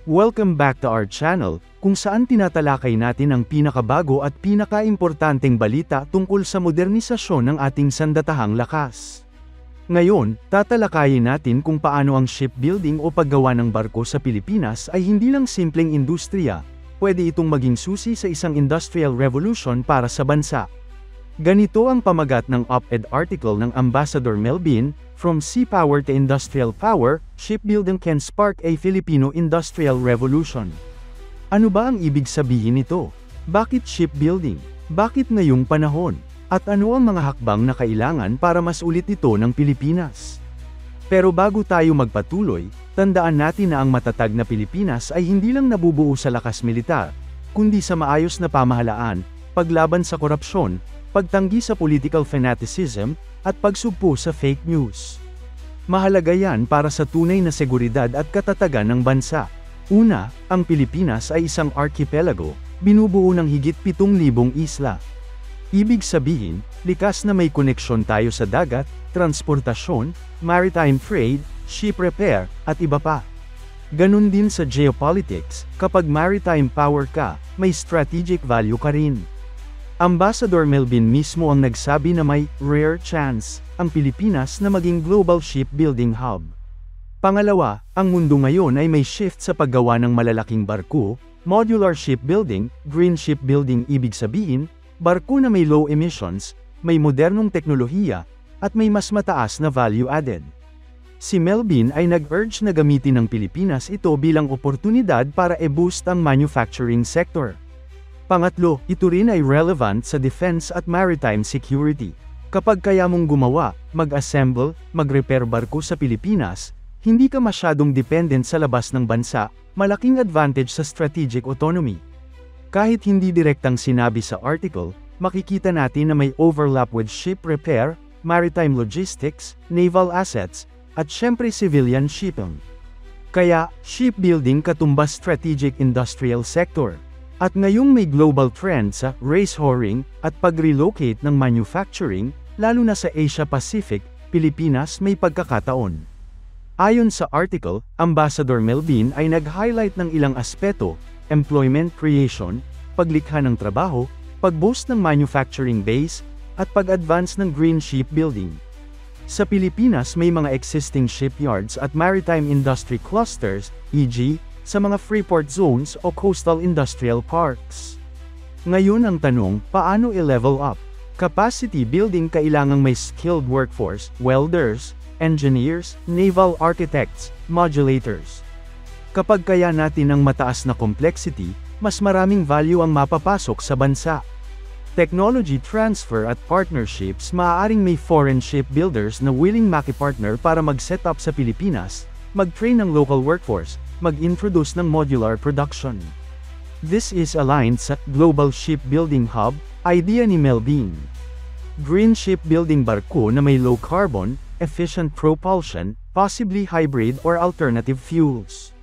Welcome back to our channel, kung saan tinatalakay natin ang pinakabago at pinakaimportanteng balita tungkol sa modernisasyon ng ating sandatahang lakas. Ngayon, tatalakayin natin kung paano ang shipbuilding o paggawa ng barko sa Pilipinas ay hindi lang simpleng industriya, pwede itong maging susi sa isang industrial revolution para sa bansa. Ganito ang pamagat ng op-ed article ng Ambassador Melvin, From Sea Power to Industrial Power, Shipbuilding Can Spark a Filipino Industrial Revolution. Ano ba ang ibig sabihin nito? Bakit shipbuilding? Bakit ngayong panahon? At ano ang mga hakbang na kailangan para mas ulit ito ng Pilipinas? Pero bago tayo magpatuloy, tandaan natin na ang matatag na Pilipinas ay hindi lang nabubuo sa lakas militar, kundi sa maayos na pamahalaan, paglaban sa korupsyon, pagtanggi sa political fanaticism, at pagsugpo sa fake news. Mahalaga yan para sa tunay na seguridad at katatagan ng bansa. Una, ang Pilipinas ay isang archipelago, binubuo ng higit 7,000 isla. Ibig sabihin, likas na may koneksyon tayo sa dagat, transportasyon, maritime trade, ship repair, at iba pa. Ganun din sa geopolitics, kapag maritime power ka, may strategic value ka rin. Ambassador Melvin mismo ang nagsabi na may rare chance ang Pilipinas na maging global shipbuilding hub. Pangalawa, ang mundo ngayon ay may shift sa paggawa ng malalaking barko, modular shipbuilding, green shipbuilding, ibig sabihin, barko na may low emissions, may modernong teknolohiya, at may mas mataas na value added. Si Melvin ay nag-urge na gamitin ng Pilipinas ito bilang oportunidad para i-boost ang manufacturing sector. Pangatlo, ito rin ay relevant sa defense at maritime security. Kapag kaya mong gumawa, mag-assemble, mag-repair barko sa Pilipinas, hindi ka masyadong dependent sa labas ng bansa, malaking advantage sa strategic autonomy. Kahit hindi direktang sinabi sa article, makikita natin na may overlap with ship repair, maritime logistics, naval assets, at syempre civilian shipping. Kaya, shipbuilding katumbas strategic industrial sector. At ngayong may global trend sa reshoring at pag-relocate ng manufacturing, lalo na sa Asia Pacific, Pilipinas may pagkakataon. Ayon sa article, Ambassador Melvin ay nag-highlight ng ilang aspeto, employment creation, paglikha ng trabaho, pag-boost ng manufacturing base, at pag-advance ng green shipbuilding. Sa Pilipinas may mga existing shipyards at maritime industry clusters, e.g., sa mga freeport zones o coastal industrial parks. Ngayon ang tanong, paano i-level up? Capacity building, kailangang may skilled workforce, welders, engineers, naval architects, modulators. Kapag kaya natin ang mataas na complexity, mas maraming value ang mapapasok sa bansa. Technology transfer at partnerships, maaaring may foreign shipbuilders na willing makipartner para mag-set up sa Pilipinas, mag-train ng local workforce, mag-introduce ng modular production. This is aligned sa Global Shipbuilding Hub idea ni Melvin. Green shipbuilding barko na may low carbon, efficient propulsion, possibly hybrid or alternative fuels.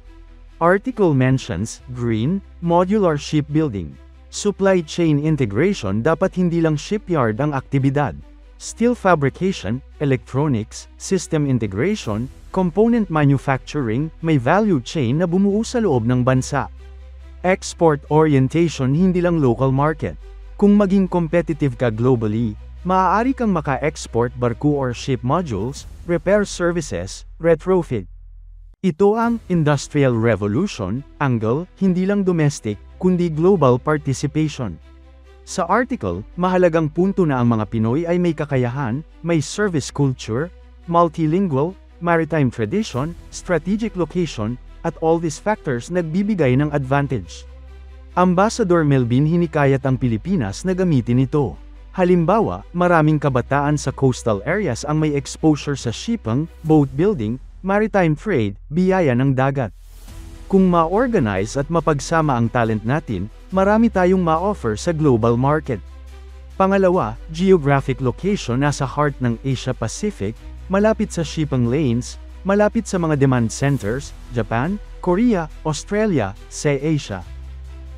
Article mentions green, modular shipbuilding. Supply chain integration, dapat hindi lang shipyard ang aktibidad. Steel fabrication, electronics, system integration, component manufacturing, may value chain na bumuo sa loob ng bansa. Export orientation, hindi lang local market. Kung maging competitive ka globally, maaari kang maka-export barko or ship modules, repair services, retrofit. Ito ang industrial revolution angle, hindi lang domestic, kundi global participation. Sa article, mahalagang punto na ang mga Pinoy ay may kakayahan, may service culture, multilingual, maritime tradition, strategic location, at all these factors nagbibigay ng advantage. Ambassador Melvin hinikayat ang Pilipinas na gamitin ito. Halimbawa, maraming kabataan sa coastal areas ang may exposure sa shipping, boat building, maritime trade, biyaya ng dagat. Kung ma-organize at mapagsama ang talent natin, marami tayong ma-offer sa global market. Pangalawa, geographic location, nasa heart ng Asia Pacific, malapit sa shipping lanes, malapit sa mga demand centers, Japan, Korea, Australia, sa Asia.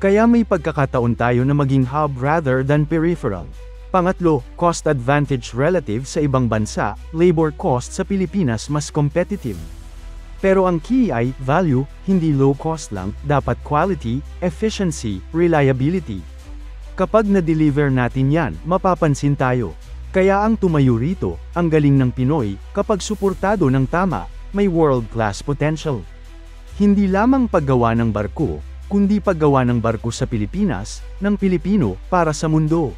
Kaya may pagkakataon tayo na maging hub rather than peripheral. Pangatlo, cost advantage relative sa ibang bansa, labor cost sa Pilipinas mas competitive. Pero ang key ay, value, hindi low cost lang, dapat quality, efficiency, reliability. Kapag na-deliver natin yan, mapapansin tayo. Kaya ang tumayo rito, ang galing ng Pinoy, kapag suportado ng tama, may world-class potential. Hindi lamang paggawa ng barko, kundi paggawa ng barko sa Pilipinas, ng Pilipino, para sa mundo.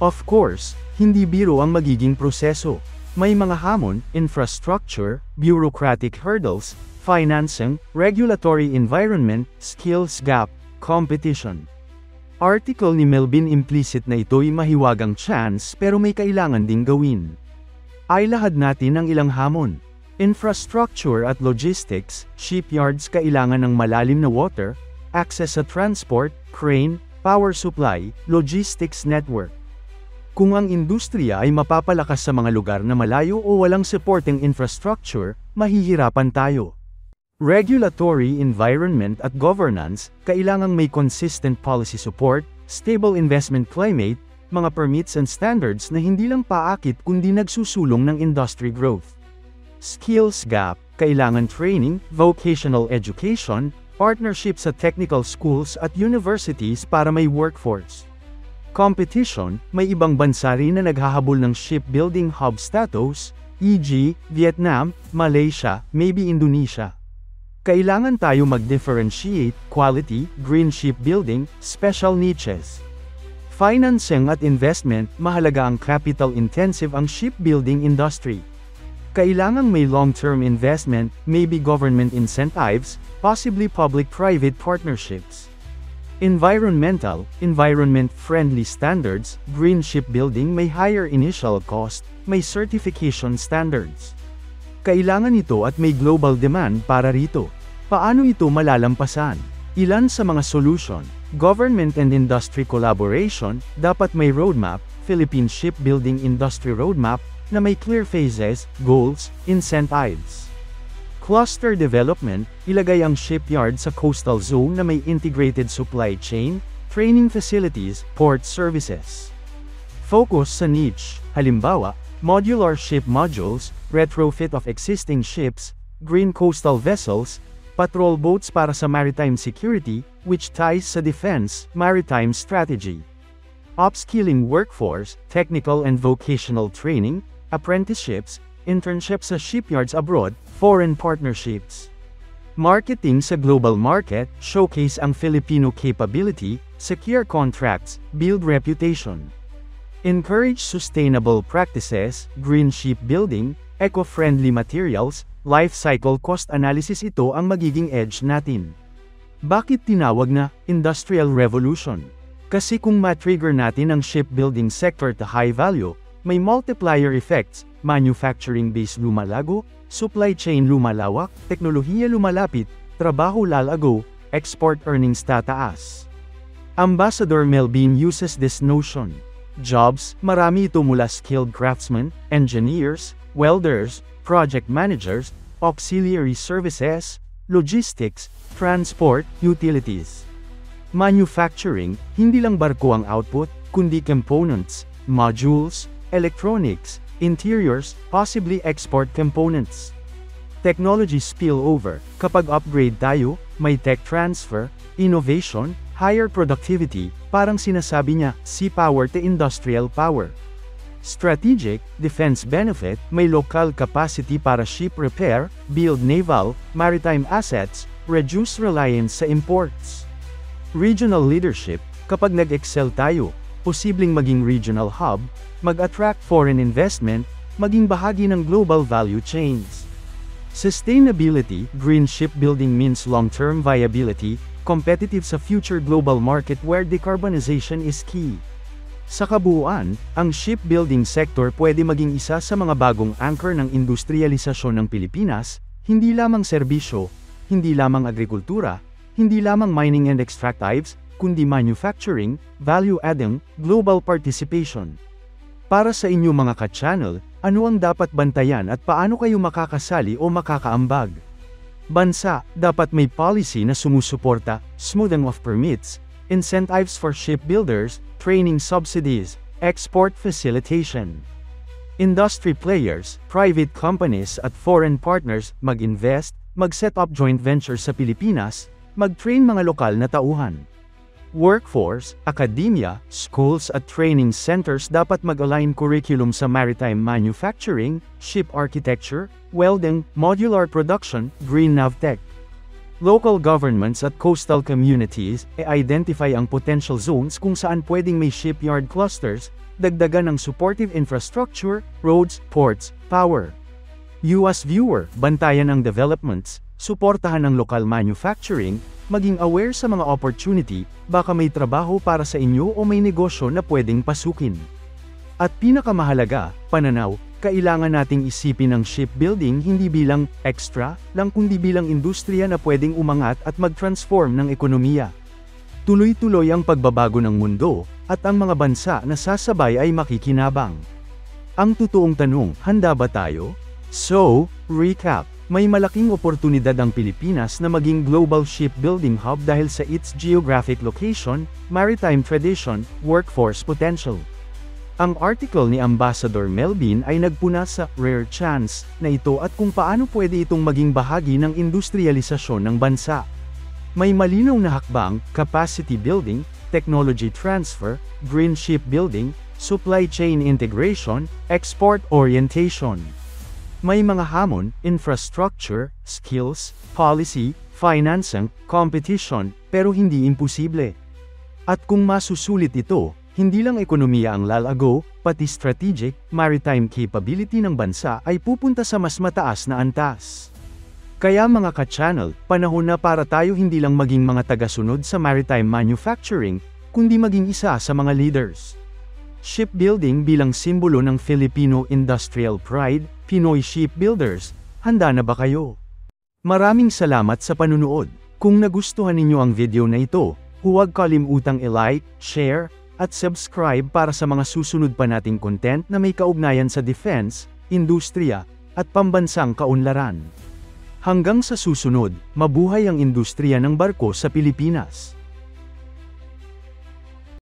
Of course, hindi biro ang magiging proseso. May mga hamon, infrastructure, bureaucratic hurdles, financing, regulatory environment, skills gap, competition. Article ni Melvin implicit na ito'y mahiwagang chance pero may kailangan ding gawin. Ay lahad natin ang ilang hamon. Infrastructure at logistics, shipyards kailangan ng malalim na water, access sa transport, crane, power supply, logistics network. Kung ang industriya ay mapapalakas sa mga lugar na malayo o walang supporting infrastructure, mahihirapan tayo. Regulatory environment at governance, kailangang may consistent policy support, stable investment climate, mga permits and standards na hindi lang paakit kundi nagsusulong ng industry growth. Skills gap, kailangan training, vocational education, partnerships sa technical schools at universities para may workforce. Competition, may ibang bansa rin na naghahabol ng shipbuilding hub status, e.g., Vietnam, Malaysia, maybe Indonesia. Kailangan tayo mag-differentiate, quality, green shipbuilding, special niches. Financing at investment, mahalaga ang capital-intensive ang shipbuilding industry. Kailangang may long-term investment, maybe government incentives, possibly public-private partnerships. Environment-friendly standards, green shipbuilding may higher initial cost, may certification standards. Kailangan ito at may global demand para rito. Paano ito malalampasan? Ilan sa mga solution, government and industry collaboration, dapat may roadmap, Philippine Shipbuilding Industry Roadmap, na may clear phases, goals, incentives. Cluster development, ilagay ang shipyard sa coastal zone na may integrated supply chain, training facilities, port services. Focus sa niche, halimbawa, modular ship modules, retrofit of existing ships, green coastal vessels, patrol boats para sa maritime security, which ties sa defense, maritime strategy. Upskilling workforce, technical and vocational training, apprenticeships, internships sa shipyards abroad, foreign partnerships. Marketing sa global market, showcase ang Filipino capability, secure contracts, build reputation. Encourage sustainable practices, green shipbuilding, eco-friendly materials, life cycle cost analysis. Ito ang magiging edge natin. Bakit tinawag na Industrial Revolution? Kasi kung matrigger natin ang shipbuilding sector to high value, may multiplier effects, manufacturing base lumalago, supply chain lumalawak, teknolohiya lumalapit, trabaho lalago, export earnings tataas. Ambassador Melvin uses this notion. Jobs, marami ito mula skilled craftsmen, engineers, welders, project managers, auxiliary services, logistics, transport, utilities. Manufacturing, hindi lang barko ang output, kundi components, modules, electronics, interiors, possibly export components. Technology spillover, kapag upgrade tayo, may tech transfer, innovation, higher productivity, parang sinasabi niya, sea power to industrial power. Strategic, defense benefit, may local capacity para ship repair, build naval, maritime assets, reduce reliance sa imports. Regional leadership, kapag nag-excel tayo, posibleng maging regional hub, mag-attract foreign investment, maging bahagi ng global value chains. Sustainability, green shipbuilding means long-term viability, competitive sa future global market where decarbonization is key. Sa kabuuan, ang shipbuilding sector pwede maging isa sa mga bagong anchor ng industrialisasyon ng Pilipinas, hindi lamang serbisyo, hindi lamang agrikultura, hindi lamang mining and extractives, kundi manufacturing, value-adding, global participation. Para sa inyo mga ka-channel, ano ang dapat bantayan at paano kayo makakasali o makakaambag? Bansa, dapat may policy na sumusuporta, smoothing of permits, incentives for shipbuilders, training subsidies, export facilitation. Industry players, private companies at foreign partners, mag-invest, mag-set up joint ventures sa Pilipinas, mag-train mga lokal na tauhan. Workforce, akademya, schools at training centers dapat mag-align curriculum sa maritime manufacturing, ship architecture, welding, modular production, green navtech. Local governments at coastal communities identify ang potential zones kung saan pwedeng may shipyard clusters, dagdagan ng supportive infrastructure, roads, ports, power. You as viewer, bantayan ang developments, suportahan ang local manufacturing, maging aware sa mga opportunity, baka may trabaho para sa inyo o may negosyo na pwedeng pasukin. At pinakamahalaga, pananaw, kailangan nating isipin ang shipbuilding hindi bilang extra lang kundi bilang industriya na pwedeng umangat at mag-transform ng ekonomiya. Tuloy-tuloy ang pagbabago ng mundo, at ang mga bansa na sasabay ay makikinabang. Ang totoong tanong, handa ba tayo? So, recap. May malaking oportunidad ang Pilipinas na maging global shipbuilding hub dahil sa its geographic location, maritime tradition, workforce potential. Ang article ni Ambassador Melvin ay nagpuna sa rare chance na ito at kung paano pwede itong maging bahagi ng industrialisasyon ng bansa. May malinaw na hakbang, capacity building, technology transfer, green shipbuilding, supply chain integration, export orientation. May mga hamon, infrastructure, skills, policy, financing, competition, pero hindi imposible. At kung masusulit ito, hindi lang ekonomiya ang lalago, pati strategic, maritime capability ng bansa ay pupunta sa mas mataas na antas. Kaya mga ka-channel, panahon na para tayo hindi lang maging mga tagasunod sa maritime manufacturing, kundi maging isa sa mga leaders. Shipbuilding bilang simbolo ng Filipino industrial pride, Pinoy Shipbuilders, handa na ba kayo? Maraming salamat sa panunood. Kung nagustuhan ninyo ang video na ito, huwag kalimutang i-like, share, at subscribe para sa mga susunod pa nating content na may kaugnayan sa defense, industriya, at pambansang kaunlaran. Hanggang sa susunod, mabuhay ang industriya ng barko sa Pilipinas.